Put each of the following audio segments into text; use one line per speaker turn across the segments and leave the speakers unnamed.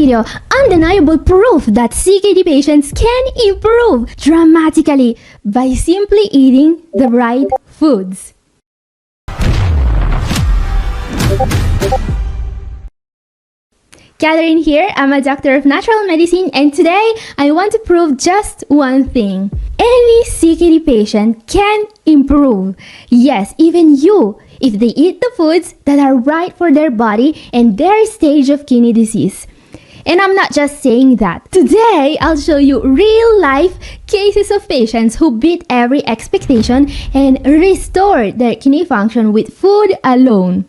video, undeniable proof that CKD patients can improve dramatically by simply eating the right foods. Catherine here, I'm a doctor of natural medicine, and today I want to prove just one thing. Any CKD patient can improve. Yes, even you, if they eat the foods that are right for their body and their stage of kidney disease. And I'm not just saying that. Today, I'll show you real-life cases of patients who beat every expectation and restored their kidney function with food alone.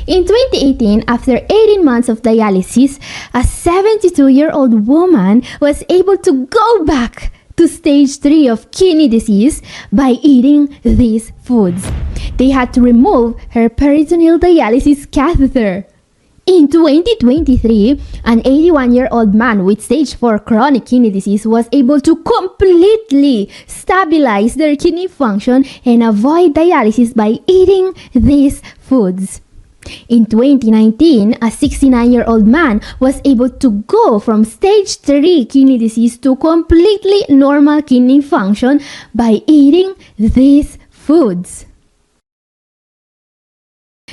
In 2018, after 18 months of dialysis, a 72-year-old woman was able to go back to stage 3 of kidney disease by eating these foods. They had to remove her peritoneal dialysis catheter. In 2023, an 81-year-old man with stage 4 chronic kidney disease was able to completely stabilize their kidney function and avoid dialysis by eating these foods. In 2019, a 69-year-old man was able to go from stage 3 kidney disease to completely normal kidney function by eating these foods.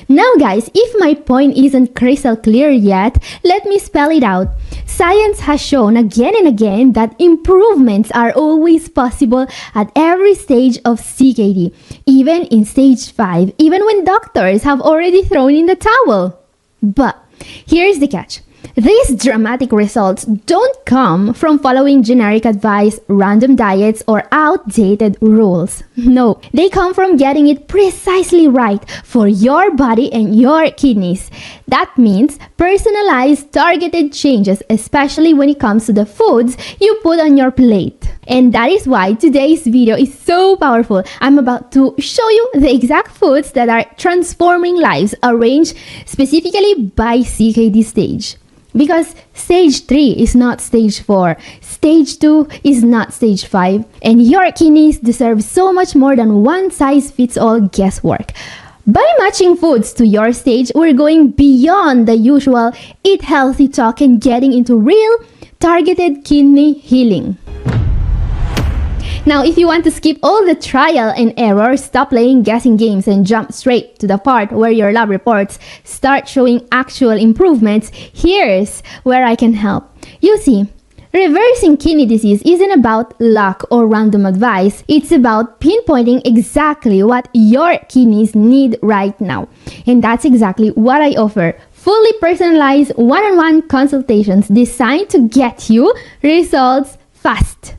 Now guys, if my point isn't crystal clear yet, let me spell it out. Science has shown again and again that improvements are always possible at every stage of CKD, even in stage 5, even when doctors have already thrown in the towel. But here's the catch. These dramatic results don't come from following generic advice, random diets, or outdated rules. No, they come from getting it precisely right for your body and your kidneys. That means personalized, targeted changes, especially when it comes to the foods you put on your plate. And that is why today's video is so powerful. I'm about to show you the exact foods that are transforming lives, arranged specifically by CKD stage. Because stage 3 is not stage 4, stage 2 is not stage 5, and your kidneys deserve so much more than one-size-fits-all guesswork. By matching foods to your stage, we're going beyond the usual eat healthy talk and getting into real, targeted kidney healing. Now, if you want to skip all the trial and error, stop playing guessing games and jump straight to the part where your lab reports start showing actual improvements, here's where I can help. You see, reversing kidney disease isn't about luck or random advice. It's about pinpointing exactly what your kidneys need right now. And that's exactly what I offer. Fully personalized one-on-one consultations designed to get you results fast.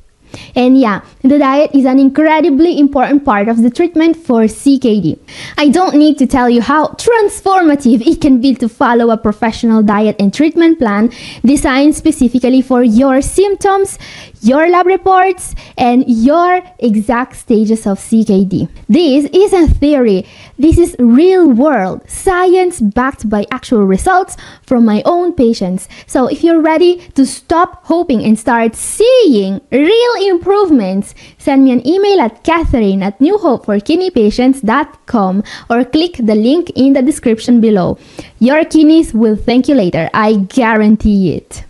And yeah, the diet is an incredibly important part of the treatment for CKD. I don't need to tell you how transformative it can be to follow a professional diet and treatment plan designed specifically for your symptoms, your lab reports, and your exact stages of CKD. This isn't theory. This is real world science backed by actual results from my own patients. So if you're ready to stop hoping and start seeing real improvements, send me an email at catherine@newhopeforkidneypatients.com or click the link in the description below. Your kidneys will thank you later. I guarantee it.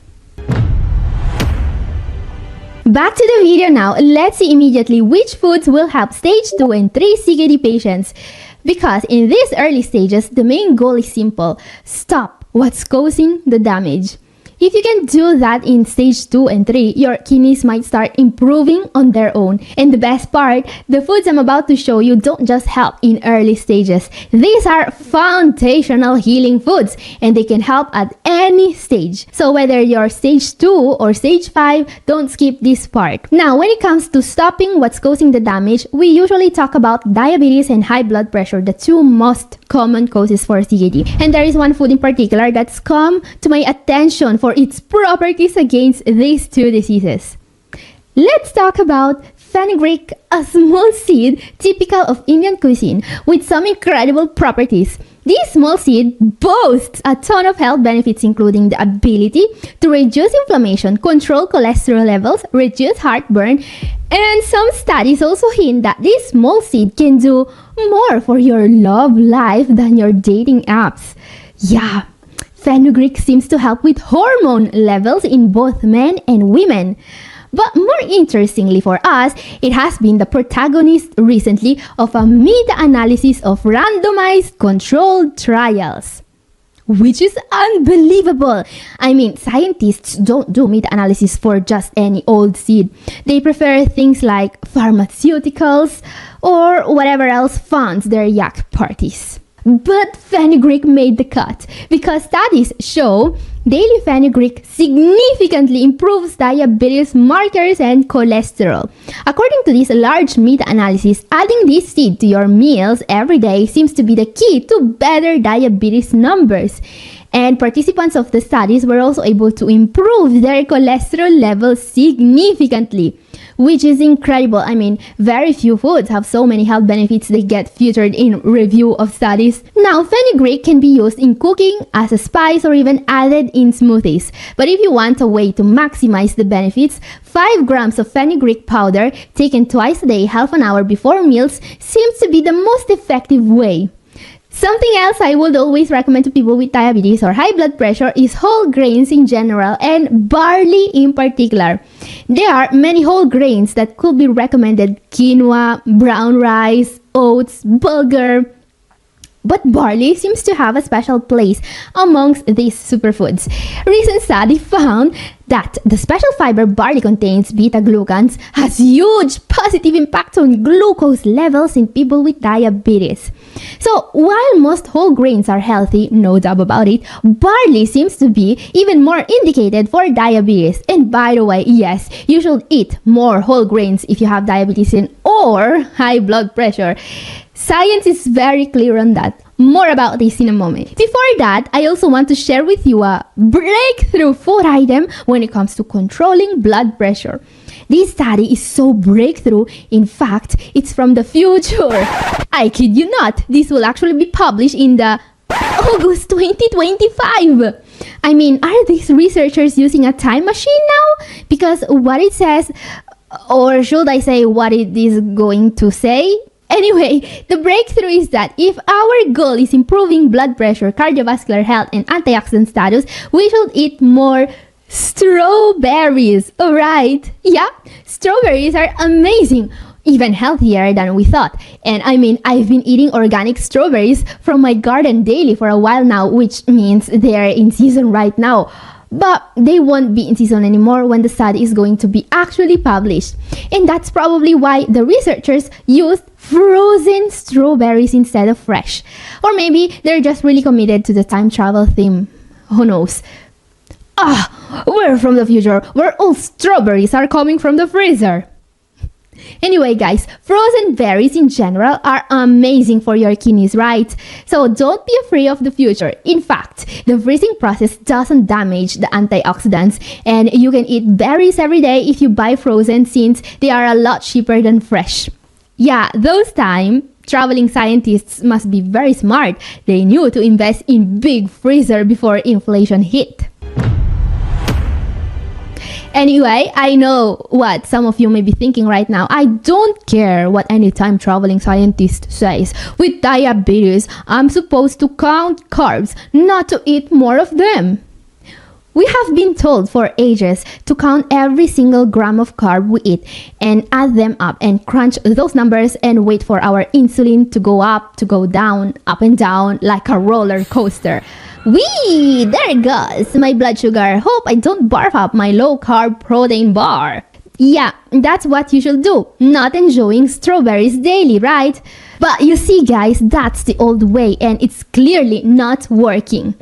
Back to the video now. Let's see immediately which foods will help stage 2 and 3 CKD patients. Because in these early stages, the main goal is simple. Stop what's causing the damage. If you can do that in stage 2 and 3, your kidneys might start improving on their own. And the best part, the foods I'm about to show you don't just help in early stages. These are foundational healing foods, and they can help at any stage. So whether you're stage 2 or stage 5, don't skip this part. Now, when it comes to stopping what's causing the damage, we usually talk about diabetes and high blood pressure, the two most common causes for CKD. And there is one food in particular that's come to my attention for its properties against these two diseases. Let's talk about fenugreek, a small seed typical of Indian cuisine with some incredible properties. This small seed boasts a ton of health benefits, including the ability to reduce inflammation, control cholesterol levels, reduce heartburn, and some studies also hint that this small seed can do more for your love life than your dating apps. Yeah, fenugreek seems to help with hormone levels in both men and women. But more interestingly for us, it has been the protagonist recently of a meta-analysis of randomized controlled trials. Which is unbelievable. I mean, scientists don't do meta-analysis for just any old seed. They prefer things like pharmaceuticals or whatever else funds their yak parties. But fenugreek made the cut because studies show daily fenugreek significantly improves diabetes markers and cholesterol. According to this large meta-analysis, adding this seed to your meals every day seems to be the key to better diabetes numbers. And participants of the studies were also able to improve their cholesterol levels significantly, which is incredible. I mean, very few foods have so many health benefits they get featured in review of studies. Now, fenugreek can be used in cooking, as a spice, or even added in smoothies. But if you want a way to maximize the benefits, 5 grams of fenugreek powder taken twice a day, half an hour before meals, seems to be the most effective way. Something else I would always recommend to people with diabetes or high blood pressure is whole grains in general and barley in particular. There are many whole grains that could be recommended: quinoa, brown rice, oats, bulgur. But barley seems to have a special place amongst these superfoods. Recent study found that the special fiber barley contains, beta-glucans, has huge positive impact on glucose levels in people with diabetes. So while most whole grains are healthy, no doubt about it, barley seems to be even more indicated for diabetes. And by the way, yes, you should eat more whole grains if you have diabetes or high blood pressure. Science is very clear on that. More about this in a moment. Before that, I also want to share with you a breakthrough food item when it comes to controlling blood pressure. This study is so breakthrough, in fact, it's from the future. I kid you not, this will actually be published in the August 2025. I mean, are these researchers using a time machine now? Because what it says, or should I say what it is going to say? Anyway, the breakthrough is that if our goal is improving blood pressure, cardiovascular health, and antioxidant status, we should eat more strawberries. Alright? Yeah, strawberries are amazing. Even healthier than we thought. And I mean, I've been eating organic strawberries from my garden daily for a while now, which means they're in season right now. But they won't be in season anymore when the study is going to be actually published. And that's probably why the researchers used frozen strawberries instead of fresh. Or maybe they're just really committed to the time travel theme. Who knows? We're from the future where all strawberries are coming from the freezer. Anyway, guys, frozen berries in general are amazing for your kidneys, right? So don't be afraid of the future. In fact, the freezing process doesn't damage the antioxidants, and you can eat berries every day if you buy frozen, since they are a lot cheaper than fresh. Yeah, those time traveling scientists must be very smart. They knew to invest in big freezer before inflation hit. Anyway, I know what some of you may be thinking right now. I don't care what any time traveling scientist says. With diabetes, I'm supposed to count carbs, not to eat more of them. We have been told for ages to count every single gram of carb we eat and add them up and crunch those numbers and wait for our insulin to go up, to go down, up and down like a roller coaster. Whee! There it goes, my blood sugar. Hope I don't barf up my low-carb protein bar. Yeah, that's what you should do, not enjoying strawberries daily, right? But you see, guys, that's the old way, and it's clearly not working.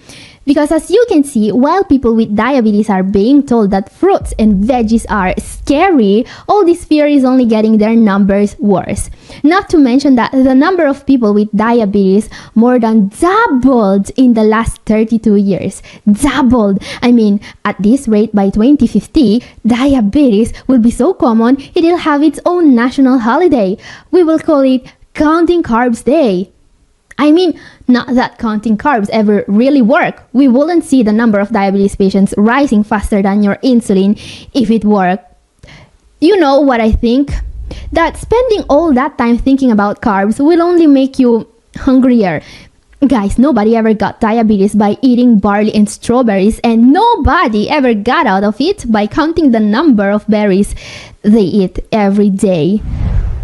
Because as you can see, while people with diabetes are being told that fruits and veggies are scary, all this fear is only getting their numbers worse. Not to mention that the number of people with diabetes more than doubled in the last 32 years. Doubled! I mean, at this rate, by 2050, diabetes will be so common, it'll have its own national holiday. We will call it Counting Carbs Day. I mean, not that counting carbs ever really work. We wouldn't see the number of diabetes patients rising faster than your insulin if it worked. You know what I think? That spending all that time thinking about carbs will only make you hungrier. Guys, nobody ever got diabetes by eating barley and strawberries, and nobody ever got out of it by counting the number of berries they eat every day.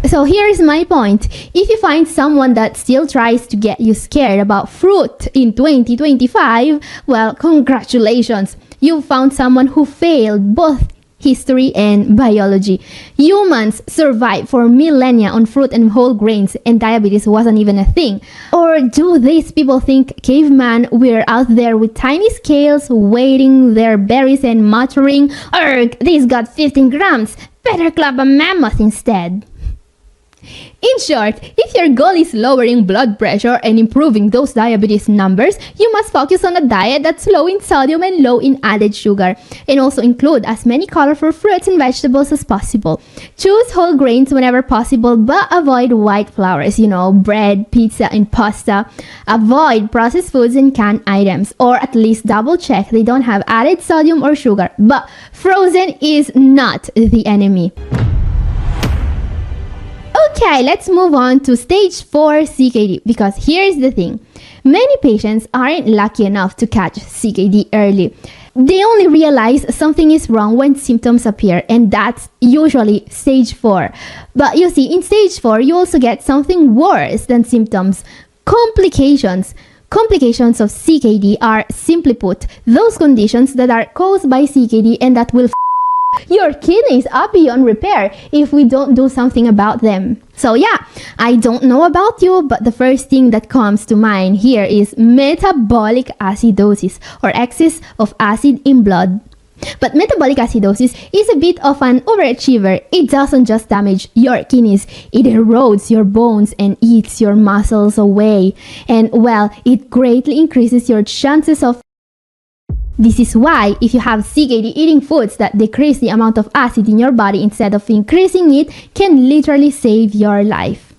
So here's my point. If you find someone that still tries to get you scared about fruit in 2025, well, congratulations. You found someone who failed both history and biology. Humans survived for millennia on fruit and whole grains, and diabetes wasn't even a thing. Or do these people think caveman were out there with tiny scales weighing their berries and muttering, "Erg, this got 15 grams, better club a mammoth instead"? In short, if your goal is lowering blood pressure and improving those diabetes numbers, you must focus on a diet that's low in sodium and low in added sugar, and also include as many colorful fruits and vegetables as possible. Choose whole grains whenever possible, but avoid white flours, bread, pizza, and pasta. Avoid processed foods and canned items, or at least double check they don't have added sodium or sugar. But frozen is not the enemy. Okay, let's move on to stage 4 CKD, because here's the thing. Many patients aren't lucky enough to catch CKD early. They only realize something is wrong when symptoms appear, and that's usually stage 4. But you see, in stage 4, you also get something worse than symptoms: complications. Complications of CKD are, simply put, those conditions that are caused by CKD and that will your kidneys are beyond repair if we don't do something about them. So yeah, I don't know about you, but the first thing that comes to mind here is metabolic acidosis, or excess of acid in blood. But metabolic acidosis is a bit of an overachiever. It doesn't just damage your kidneys, it erodes your bones and eats your muscles away. And well, it greatly increases your chances of. This is why, if you have CKD, eating foods that decrease the amount of acid in your body instead of increasing it can literally save your life.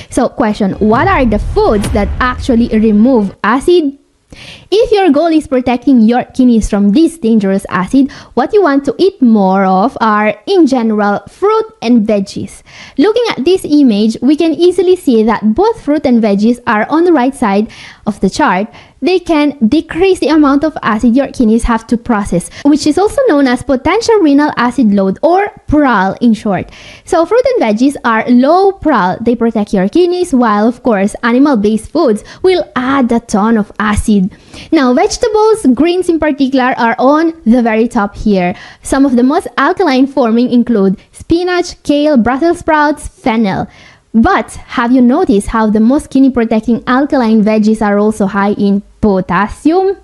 So, question, what are the foods that actually remove acid? If your goal is protecting your kidneys from this dangerous acid, what you want to eat more of are, in general, fruit and veggies. Looking at this image, we can easily see that both fruit and veggies are on the right side of the chart. They can decrease the amount of acid your kidneys have to process, which is also known as potential renal acid load, or PRAL in short. So fruit and veggies are low PRAL. They protect your kidneys, while of course animal-based foods will add a ton of acid. Now vegetables, greens in particular, are on the very top here. Some of the most alkaline forming include spinach, kale, Brussels sprouts, fennel. But have you noticed how the most kidney protecting alkaline veggies are also high in potassium?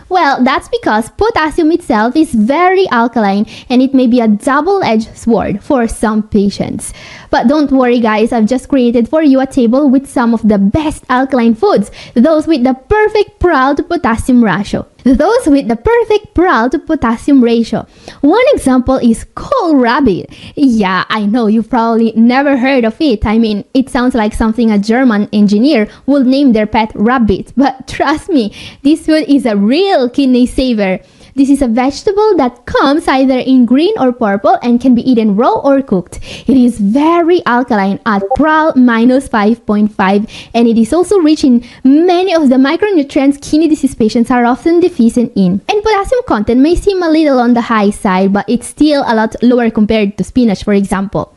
Well, that's because potassium itself is very alkaline, and it may be a double-edged sword for some patients. But don't worry guys, I've just created for you a table with some of the best alkaline foods, those with the perfect PRAL to potassium ratio. Those with the perfect PRAL to potassium ratio. One example is kohlrabi. Yeah, I know you've probably never heard of it. I mean, it sounds like something a German engineer would name their pet rabbit. But trust me, this food is a real kidney saver. This is a vegetable that comes either in green or purple and can be eaten raw or cooked. It is very alkaline at PRAL minus 5.5, and it is also rich in many of the micronutrients kidney disease patients are often deficient in. And potassium content may seem a little on the high side, but it's still a lot lower compared to spinach, for example.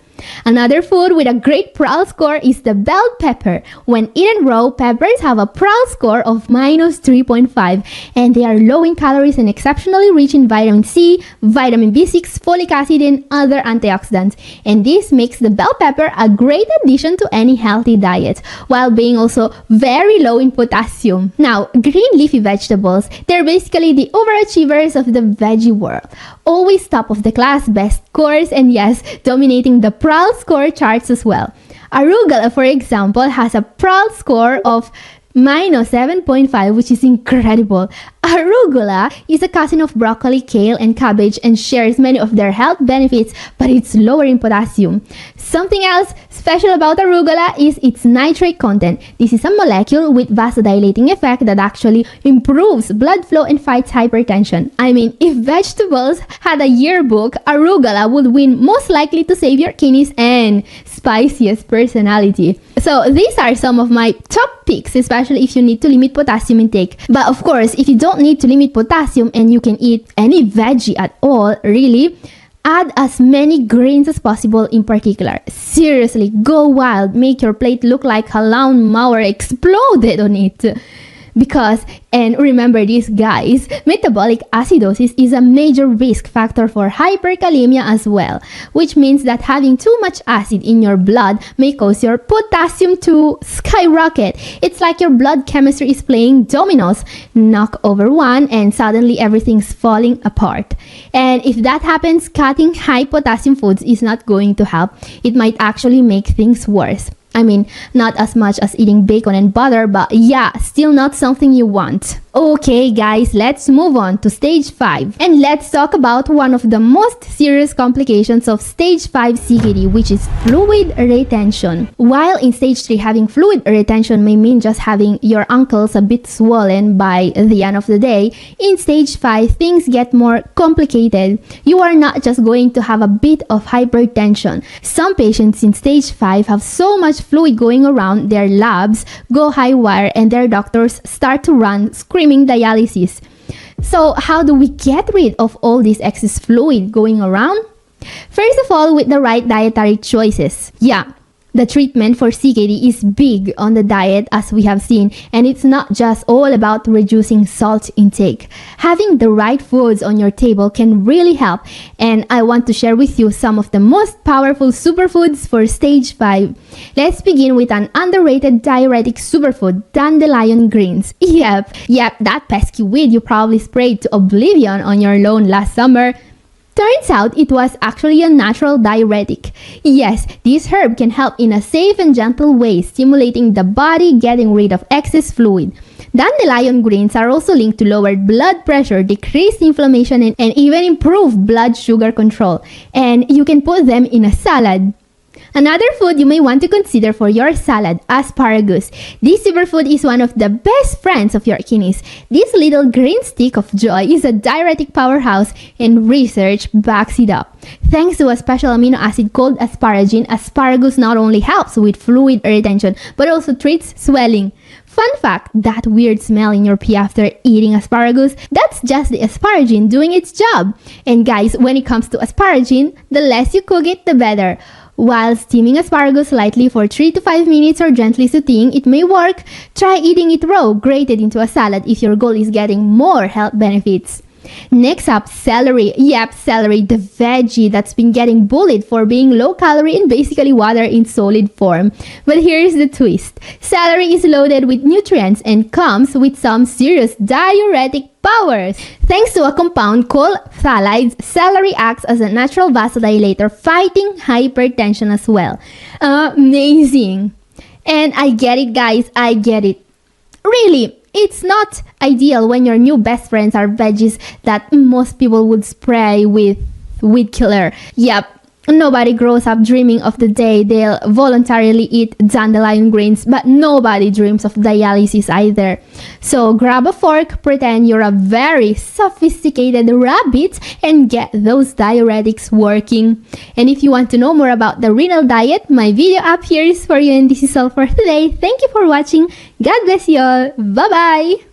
Another food with a great PRAL score is the bell pepper. When eaten raw, peppers have a PRAL score of minus 3.5, and they are low in calories and exceptionally rich in vitamin C, vitamin B6, folic acid, and other antioxidants. And this makes the bell pepper a great addition to any healthy diet, while being also very low in potassium. Now, green leafy vegetables, they're basically the overachievers of the veggie world. Always top of the class, best scores, and yes, dominating the PRAL score charts as well. Arugula, for example, has a PRAL score of minus 7.5, which is incredible. Arugula is a cousin of broccoli, kale, and cabbage and shares many of their health benefits, but it's lower in potassium. Something else special about arugula is its nitrate content. This is a molecule with vasodilating effect that actually improves blood flow and fights hypertension. I mean, if vegetables had a yearbook, arugula would win most likely to save your kidneys and spiciest personality. So these are some of my top picks, especially if you need to limit potassium intake. But of course, if you don't need to limit potassium and you can eat any veggie at all, really, add as many grains as possible in particular. Seriously, go wild. Make your plate look like a lawnmower exploded on it. Because, and remember this guys, metabolic acidosis is a major risk factor for hyperkalemia as well, which means that having too much acid in your blood may cause your potassium to skyrocket. It's like your blood chemistry is playing dominoes. Knock over one and suddenly everything's falling apart. And if that happens, cutting high potassium foods is not going to help. It might actually make things worse. I mean, not as much as eating bacon and butter, but yeah, still not something you want. Okay guys, let's move on to stage 5. And let's talk about one of the most serious complications of stage 5 CKD, which is fluid retention. While in stage 3, having fluid retention may mean just having your ankles a bit swollen by the end of the day, in stage 5, things get more complicated. You are not just going to have a bit of hypertension. Some patients in stage 5 have so much fluid going around, their labs go high wire and their doctors start to run screaming dialysis. So how do we get rid of all this excess fluid going around? First of all, with the right dietary choices. Yeah, the treatment for CKD is big on the diet, as we have seen, and it's not just all about reducing salt intake. Having the right foods on your table can really help, and I want to share with you some of the most powerful superfoods for stage 5. Let's begin with an underrated diuretic superfood, dandelion greens. Yep, that pesky weed you probably sprayed to oblivion on your lawn last summer. Turns out it was actually a natural diuretic. Yes, this herb can help in a safe and gentle way, stimulating the body, getting rid of excess fluid. Dandelion greens are also linked to lowered blood pressure, decreased inflammation, and even improved blood sugar control. And you can put them in a salad. Another food you may want to consider for your salad, asparagus. This superfood is one of the best friends of your kidneys. This little green stick of joy is a diuretic powerhouse, and research backs it up. Thanks to a special amino acid called asparagine, asparagus not only helps with fluid retention, but also treats swelling. Fun fact, that weird smell in your pee after eating asparagus, that's just the asparagine doing its job. And guys, when it comes to asparagine, the less you cook it, the better. While steaming asparagus lightly for 3 to 5 minutes or gently sauteing, it may work. Try eating it raw, grated into a salad if your goal is getting more health benefits. Next up, celery. Yep, celery, the veggie that's been getting bullied for being low calorie and basically water in solid form. But here's the twist. Celery is loaded with nutrients and comes with some serious diuretic powers. Thanks to a compound called phthalides, celery acts as a natural vasodilator, fighting hypertension as well. Amazing. And I get it, guys, I get it. Really, it's not ideal when your new best friends are veggies that most people would spray with weed killer. Yep, nobody grows up dreaming of the day they'll voluntarily eat dandelion greens, but nobody dreams of dialysis either. So grab a fork, pretend you're a very sophisticated rabbit, and get those diuretics working. And if you want to know more about the renal diet, my video up here is for you, and this is all for today. Thank you for watching. God bless you all. Bye-bye.